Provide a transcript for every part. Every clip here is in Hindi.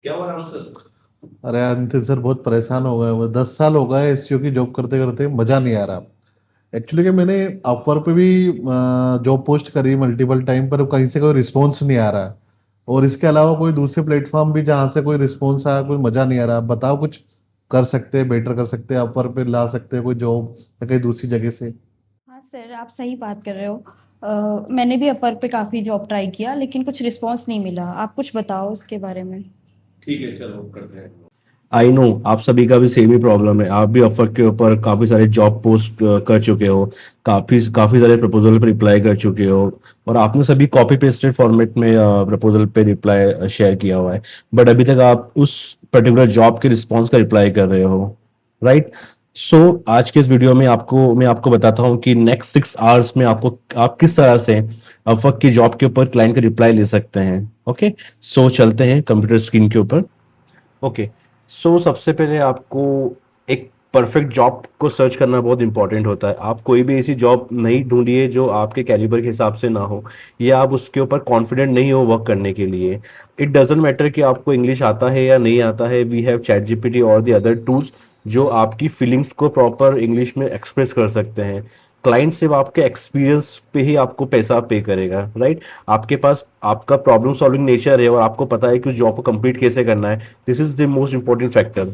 क्या हुआ राहुल सर? अरे यार नितिन सर, बहुत परेशान हो गए हुए। 10 साल हो गए एसईओ की जॉब करते करते, मजा नहीं आ रहा। एक्चुअली कि मैंने अपवर्क पे भी जॉब पोस्ट करी मल्टीपल टाइम, पर कहीं से कोई रिस्पॉन्स नहीं आ रहा। और इसके अलावा कोई दूसरे प्लेटफॉर्म भी जहाँ से कोई रिस्पॉन्स आया, कोई मजा नहीं आ रहा। बताओ, कुछ कर सकते हैं, बेटर कर सकते हैं, अपवर्क पे ला सकते हैं कोई जॉब या कहीं दूसरी जगह से। हाँ सर, आप सही बात कर रहे हो। मैंने भी अपवर्क पे काफ़ी जॉब ट्राई किया लेकिन कुछ रिस्पांस नहीं मिला। आप कुछ बताओ उसके बारे में। ठीक है, चलो करते हैं। आई नो आप सभी का भी सेम ही प्रॉब्लम है। आप भी अपवर्क के ऊपर काफी सारे जॉब पोस्ट कर चुके हो, काफी काफी सारे प्रपोजल पर रिप्लाई कर चुके हो, और आपने सभी कॉपी पेस्टेड फॉर्मेट में प्रपोजल पे रिप्लाई शेयर किया हुआ है। बट अभी तक आप उस पर्टिकुलर जॉब के रिस्पॉन्स का रिप्लाई कर रहे हो, राइट? सो आज के इस वीडियो में मैं आपको बताता हूँ कि नेक्स्ट 6 आवर्स में आप किस तरह से अपवर्क की जॉब के ऊपर क्लाइंट का रिप्लाई ले सकते हैं। ओके, सो चलते हैं कंप्यूटर स्क्रीन के ऊपर। ओके, सो सबसे पहले आपको एक परफेक्ट जॉब को सर्च करना बहुत इंपॉर्टेंट होता है। आप कोई भी ऐसी जॉब नहीं ढूंढिए जो आपके कैलिबर के हिसाब से ना हो, या आप उसके ऊपर कॉन्फिडेंट नहीं हो वर्क करने के लिए। इट डजेंट मैटर कि आपको इंग्लिश आता है या नहीं आता है, वी हैव चैट जीपीटी और द अदर टूल्स जो आपकी फीलिंग्स को प्रॉपर इंग्लिश में एक्सप्रेस कर सकते हैं। क्लाइंट सिर्फ आपके एक्सपीरियंस पे ही आपको पैसा पे करेगा, राइट? आपके पास आपका प्रॉब्लम सॉल्विंग नेचर है और आपको पता है कि उस जॉब को कंप्लीट कैसे करना है। This is the most important factor,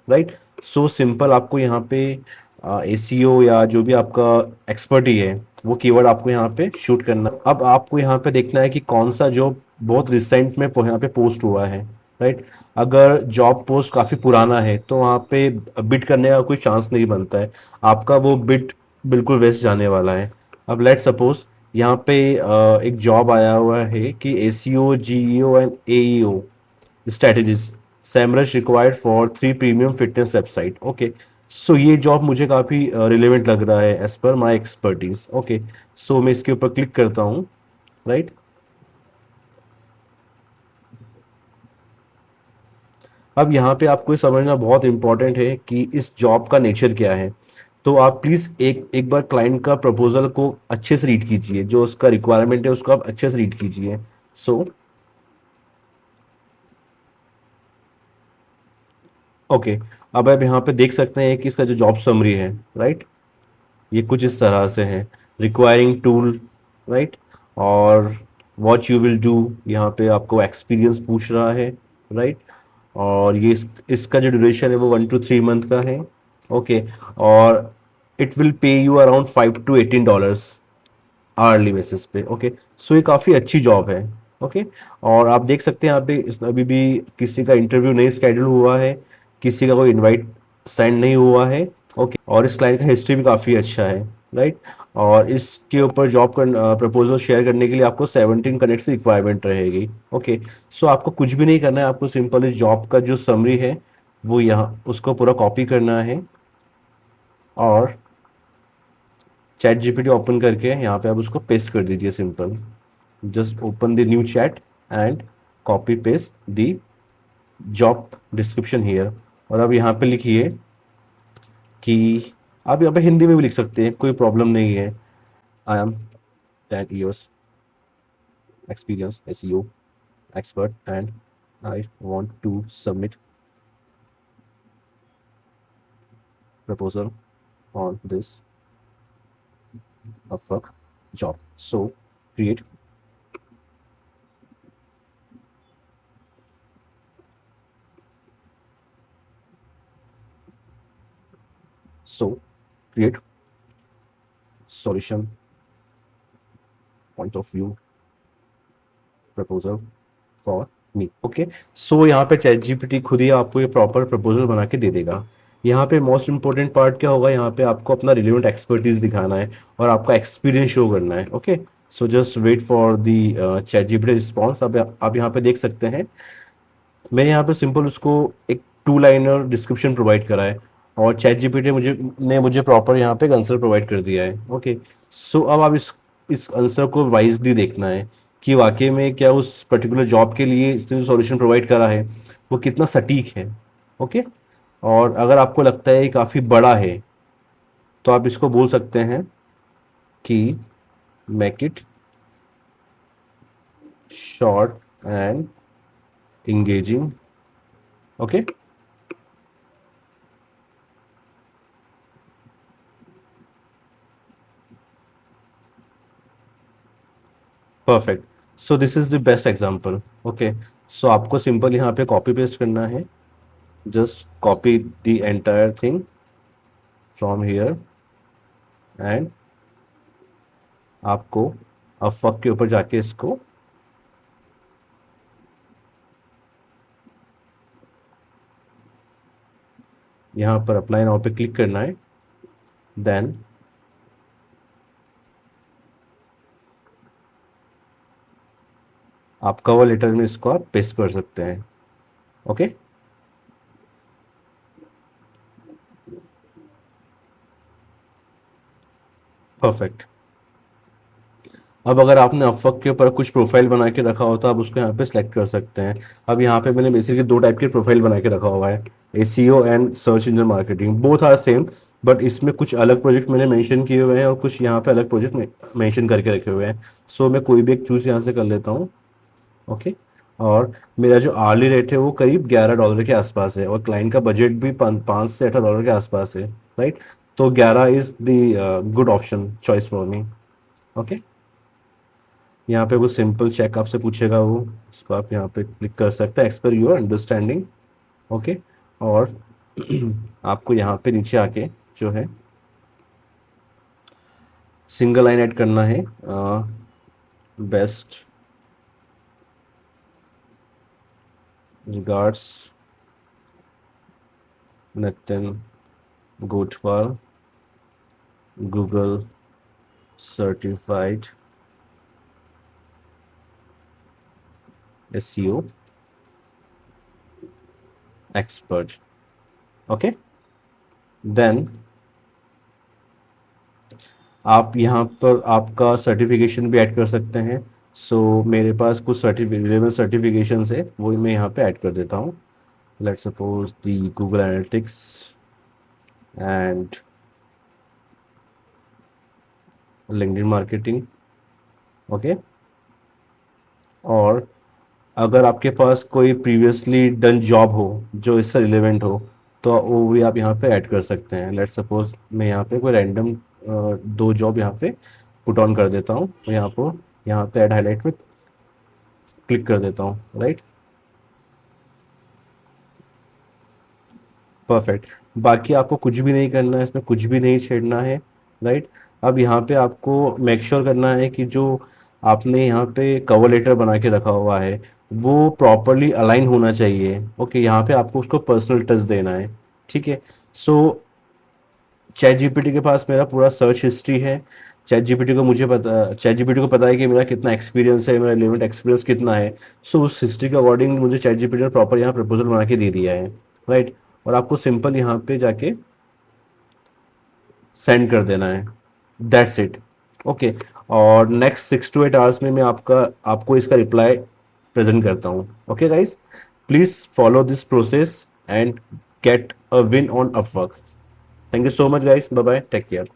right? So simple, आपको यहाँ पे एसीओ या जो भी आपका एक्सपर्टी है वो कीवर्ड आपको यहाँ पे शूट करना। अब आपको यहाँ पे देखना है कि कौन सा जॉब बहुत रिसेंट में यहाँ पे पोस्ट हुआ है, राइट? अगर जॉब पोस्ट काफ़ी पुराना है तो वहाँ पे बिट करने का कोई चांस नहीं बनता है, आपका वो बिट बिल्कुल वेस्ट जाने वाला है। अब लेट सपोज यहाँ पे एक जॉब आया हुआ है कि SEO GEO and AEO strategist Semrush required for 3 premium fitness website. Okay, so ये जॉब मुझे काफ़ी रिलेवेंट लग रहा है as per my expertise. Okay, सो मैं इसके ऊपर क्लिक करता हूँ, राइट? अब यहाँ पे आपको ये समझना बहुत इंपॉर्टेंट है कि इस जॉब का नेचर क्या है। तो आप प्लीज़ एक एक बार क्लाइंट का प्रपोजल को अच्छे से रीड कीजिए, जो उसका रिक्वायरमेंट है उसको आप अच्छे से रीड कीजिए। सो ओके, अब आप यहाँ पे देख सकते हैं कि इसका जो जॉब समरी है, राइट, ये कुछ इस तरह से है। रिक्वायरिंग टूल, राइट, और वॉट यू विल डू, यहाँ पे आपको एक्सपीरियंस पूछ रहा है, राइट? और ये इसका जो ड्यूरेशन है वो 1 to 3 मंथ का है। ओके, और it will pay you around $5 to $18 hourly basis पे। ओके, सो ये काफ़ी अच्छी जॉब है। ओके, और आप देख सकते हैं यहाँ पे अभी भी किसी का इंटरव्यू नहीं स्केड्यूल हुआ है, किसी का कोई इनवाइट सेंड नहीं हुआ है। ओके, और इस क्लाइंट का हिस्ट्री भी काफ़ी अच्छा है, राइट? और इसके ऊपर जॉब का प्रपोजल शेयर करने के लिए आपको 17 कनेक्ट की रिक्वायरमेंट रहेगी। ओके, सो आपको कुछ भी नहीं करना है, आपको सिंपल इस जॉब का जो समरी है वो यहाँ उसको पूरा कॉपी करना है, और चैट जीपीटी ओपन करके यहाँ पे आप उसको पेस्ट कर दीजिए। Simple, just open the new chat and copy paste the job description here. और अब यहाँ पे लिखिए कि आप यहाँ पे हिंदी में भी लिख सकते हैं, कोई प्रॉब्लम नहीं है। I am 10 years experience SEO expert and I want to submit proposal on this Upwork job. So create. So create solution point of view proposal for me. Okay, so यहाँ पे चैट जीपीटी खुद ही आपको ये प्रॉपर प्रपोजल बना के दे देगा। यहाँ पे मोस्ट इंपॉर्टेंट पार्ट क्या होगा, यहाँ पे आपको अपना रिलेवेंट एक्सपर्टीज दिखाना है और आपका एक्सपीरियंस शो करना है। Okay, so just wait for the Chat GPT response. अब आप यहाँ पे देख सकते हैं मैंने यहाँ पे सिंपल उसको एक 2 लाइनर डिस्क्रिप्शन प्रोवाइड करा है, और चैट जीपीटी मुझे प्रॉपर यहाँ पे एक आंसर प्रोवाइड कर दिया है। ओके, सो अब आप इस आंसर को वाइजली देखना है कि वाकई में क्या उस पर्टिकुलर जॉब के लिए इसने जो सॉल्यूशन प्रोवाइड करा है वो कितना सटीक है। ओके, और अगर आपको लगता है काफ़ी बड़ा है तो आप इसको बोल सकते हैं कि make it short and engaging okay, perfect. So this is the best example. Okay, so आपको सिंपल यहाँ पे कॉपी पेस्ट करना है, just copy the entire thing from here and आपको अपवर्क के ऊपर जाके इसको यहाँ पर अप्लाई नाउ पे क्लिक करना है, देन आप कवर लेटर में इसको आप पेस्ट कर सकते हैं। Okay, perfect. अब अगर आपने अपवर्क के ऊपर कुछ प्रोफाइल बना के रखा हो तो आप उसको यहाँ पे सिलेक्ट कर सकते हैं। अब यहाँ पे मैंने बेसिकली दो टाइप के प्रोफाइल बना के रखा हुआ है, SEO and search engine marketing, both are same, but इसमें कुछ अलग प्रोजेक्ट मैंने मेंशन किए हुए हैं और कुछ यहाँ पे अलग प्रोजेक्ट मेंशन करके रखे हुए हैं। सो मैं कोई भी एक चूज़ यहाँ से कर लेता हूँ। ओके, और मेरा जो आर्ली रेट है वो करीब $11 के आसपास है और क्लाइंट का बजट भी 5 से $18 के आसपास है, राइट। तो 11 is the good option choice for me. Okay, यहाँ पे वो सिंपल चेक आपसे पूछेगा, वो इसको आप यहाँ पे क्लिक कर सकते हैं, एक्सपर योर अंडरस्टैंडिंग। ओके, और आपको यहाँ पे नीचे आके जो है सिंगल लाइन ऐड करना है, best regards Nitin Gothwal, Google certified SEO expert। Okay, then आप यहाँ पर आपका सर्टिफिकेशन भी ऐड कर सकते हैं। सो मेरे पास कुछ रिलेवेंट सर्टिफिकेशंस है, वो मैं यहाँ पे ऐड कर देता हूँ। Let's suppose the Google analytics and LinkedIn marketing. Okay, और अगर आपके पास कोई प्रीवियसली डन जॉब हो जो इससे रिलेवेंट हो तो वो भी आप यहाँ पे ऐड कर सकते हैं। लेट्स सपोज मैं यहाँ पे कोई रैंडम 2 जॉब यहाँ पे पुट ऑन कर देता हूँ, यहाँ पे ऐड हाईलाइट में क्लिक कर देता हूँ, राइट। परफेक्ट। बाकी आपको कुछ भी नहीं करना है, इसमें कुछ भी नहीं छेड़ना है, राइट। अब यहाँ पे आपको मेक श्योर करना है कि जो आपने यहाँ पे कवर लेटर बना के रखा हुआ है वो प्रॉपरली अलाइन होना चाहिए। ओके, यहाँ पे आपको उसको पर्सनल टच देना है, ठीक है। सो चैट जीपीटी के पास मेरा पूरा सर्च हिस्ट्री है। चैट जीपीटी को पता है कि मेरा कितना एक्सपीरियंस है, मेरा रिलेवेंट एक्सपीरियंस कितना है। सो उस हिस्ट्री के अकॉर्डिंग मुझे चैट जीपीटी ने प्रॉपर यहाँ प्रपोजल बना के दे दिया है, राइट। और आपको सिंपल यहाँ पे जाके सेंड कर देना है, दैट्स इट। ओके, और नेक्स्ट 6 to 8 आवर्स में मैं आपको इसका रिप्लाई प्रेजेंट करता हूँ। Okay guys, please follow this process and get a win on Upwork. Thank you so much guys, bye bye, take care.